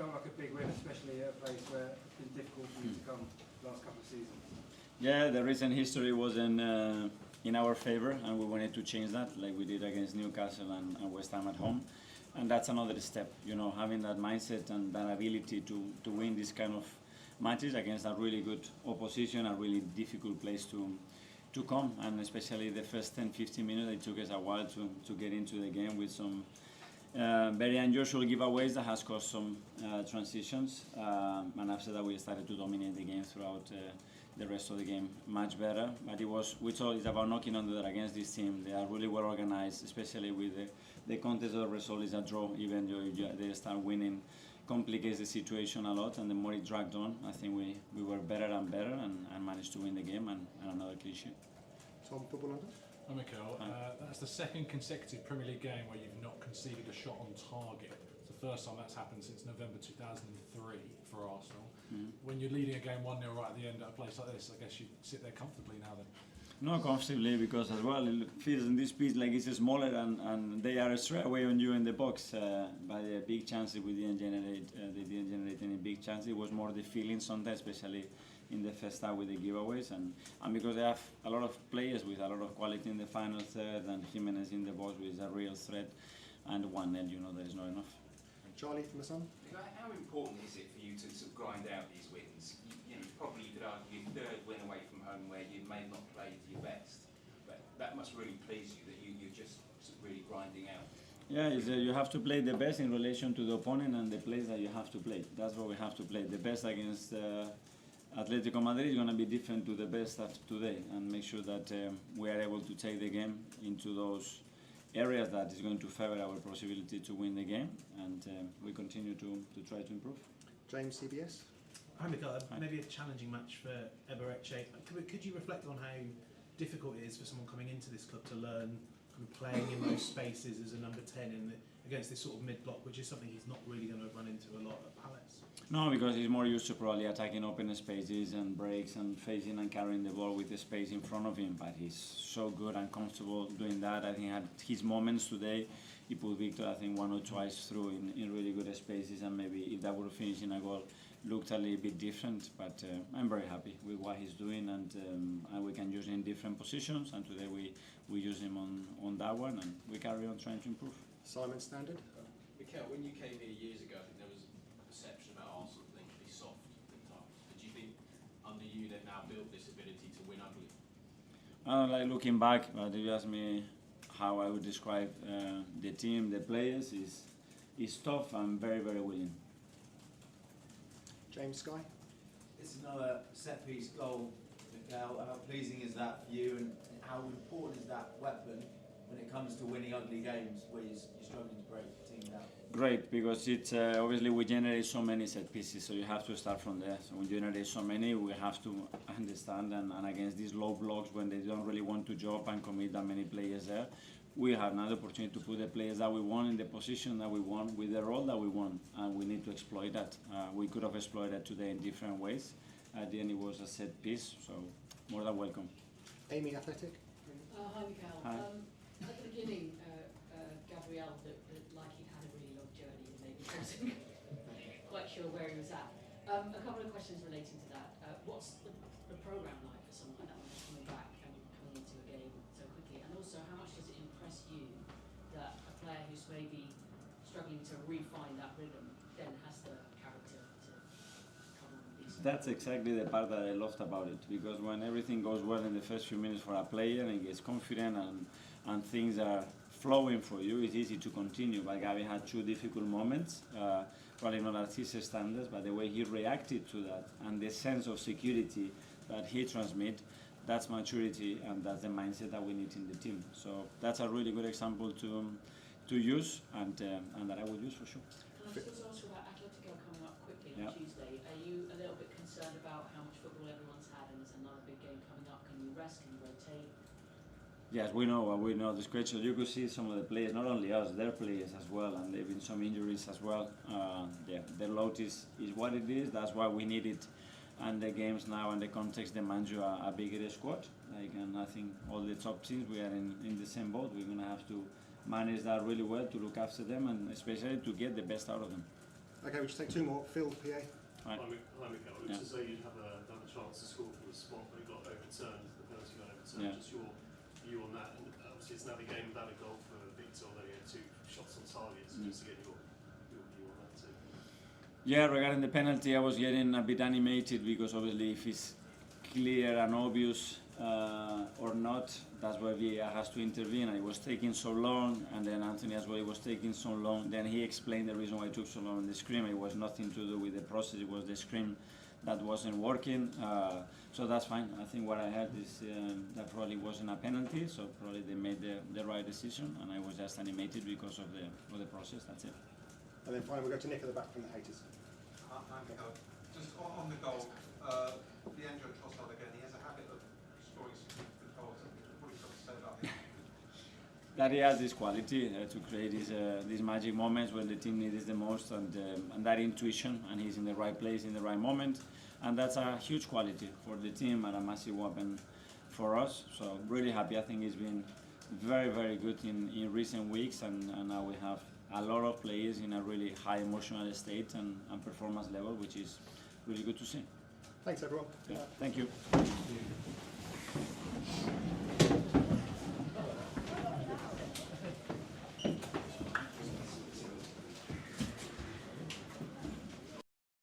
felt like a big win, especially at a place where it's been difficult for you to come the last couple of seasons. Yeah, the recent history was in our favour, and we wanted to change that, like we did against Newcastle and West Ham at home. And that's another step, you know, having that mindset and that ability to win this kind of matches against a really good opposition, a really difficult place to come, and especially the first 10-15 minutes, it took us a while to get into the game with some very unusual giveaways that has caused some transitions, and after that we started to dominate the game throughout the rest of the game much better. But we thought it's about knocking on the door against this team. They are really well organized, especially with the contest of the result is a draw. Even though they start winning, complicates the situation a lot, and the more it dragged on, I think we were better and better and managed to win the game and another clean sheet. Tom, Football London. Hi Mikel, that's the second consecutive Premier League game where you've not conceded a shot on target. It's the first time that's happened since November 2003 for Arsenal. When you're leading a game 1-0 right at the end at a place like this, I guess you sit there comfortably now then. Not comfortably, because as well it feels in this pitch like it's smaller and they are straight away on you in the box. By the big chances we didn't generate, they didn't generate any big chances. It was more the feeling sometimes, especially in the first half with the giveaways, and because they have a lot of players with a lot of quality in the final third, and Jimenez in the box with a real threat, and 1-0, you know, there is not enough. Charlie from the Sun. How important is it for you to sort of grind out these wins? You know, probably you could argue your third win away from home where you may not play to your best, but that must really please you that you're just sort of really grinding out. Yeah, you have to play the best in relation to the opponent and the place that you have to play. That's what we have to play. The best against Atletico Madrid is going to be different to the best of today, and make sure that we are able to take the game into those areas that is going to favour our possibility to win the game, and we continue to try to improve. James, CBS. Hi Mikel, maybe a challenging match for Ebereche. Could you reflect on how difficult it is for someone coming into this club to learn kind of playing in those spaces as a number 10 against this sort of mid-block, which is something he's not really going to run into a lot at Palace? No, because he's more used to probably attacking open spaces and breaks and facing and carrying the ball with the space in front of him, but he's so good and comfortable doing that. I think he had his moments today. He put Victor, I think, one or twice through in really good spaces, and maybe if that would finish in a goal, looked a little bit different, but I'm very happy with what he's doing, and we can use him in different positions, and today we use him on that one, and we carry on trying to improve. Simon Standard. Mikel, when you came here years ago, I think there was a perception about Arsenal that they could be soft at times. But do you think under you they've now built this ability to win ugly? I don't like looking back, but if you ask me how I would describe the team, the players, is tough and very, very willing. James Sky. This is another set-piece goal, Mikel. How pleasing is that for you, and how important is that weapon when it comes to winning ugly games where you're struggling to break the team down? Great, because it's obviously we generate so many set pieces, so you have to start from there. So when you generate so many, we have to understand, and against these low blocks when they don't really want to jump and commit that many players there, we have another opportunity to put the players that we want in the position that we want with the role that we want, and we need to exploit that. We could have exploited that today in different ways. At the end, it was a set piece, so more than welcome. Amy, Athletic. Hi, Mikel. Hi. At the beginning, Gabriel looked like he'd had a really long journey and maybe wasn't quite sure where he was at. A couple of questions relating to that. What's the programme like for someone like that when coming back and coming into a game so quickly? And also, how much does it impress you that a player who's maybe struggling to refine that rhythm then has the character to come on these? That's exactly the part that I loved about it, because when everything goes well in the first few minutes for a player and he gets confident and things are flowing for you, it's easy to continue. But Gabi had two difficult moments, probably not at his standards, but the way he reacted to that and the sense of security that he transmits, that's maturity and that's the mindset that we need in the team. So that's a really good example to use and that I will use for sure. Can I just ask you about Atletico coming up quickly on Yep. Tuesday? Are you a little bit concerned about how much football everyone's had and there's another big game coming up? Can you rest? Can you rotate? Yes, we know the schedule. You could see some of the players, not only us, their players as well, and there have been some injuries as well. Their load is what it is. That's why we need it. And the games now and the context demand you a bigger squad. And I think all the top teams, we are in the same boat. We're going to have to manage that really well to look after them and especially to get the best out of them. Okay, we'll just take two more. Phil, PA. Right. Hi, Miguel. It looks Yeah. as though you'd have another chance to score from the spot, but it got overturned. The penalty got overturned. Yeah. Just your view on that. And obviously, it's now the game without a goal for Victor, although he had 2 shots on target. So just to get your view on that too. Yeah, regarding the penalty, I was getting a bit animated because obviously if it's clear and obvious or not, that's why VAR has to intervene, and it was taking so long, and then Anthony as well, it was taking so long. Then he explained the reason why it took so long in the scrim. It was nothing to do with the process, it was the scrim that wasn't working. So that's fine. I think what I heard is that probably wasn't a penalty, so probably they made the right decision, and I was just animated because of the process, that's it. And then finally we'll go to Nick at the back from the haters. Just on the goal, Leandro Trossard again, he has a habit of scoring some good goals. What do you got to say about him? That he has this quality to create these magic moments when the team needs it the most, and that intuition, and he's in the right place in the right moment, and that's a huge quality for the team and a massive weapon for us. So really happy. I think he's been very, very good in recent weeks, and now we have a lot of players in a really high emotional state and performance level, which is really good to see. Thanks everyone. Yeah, thank you.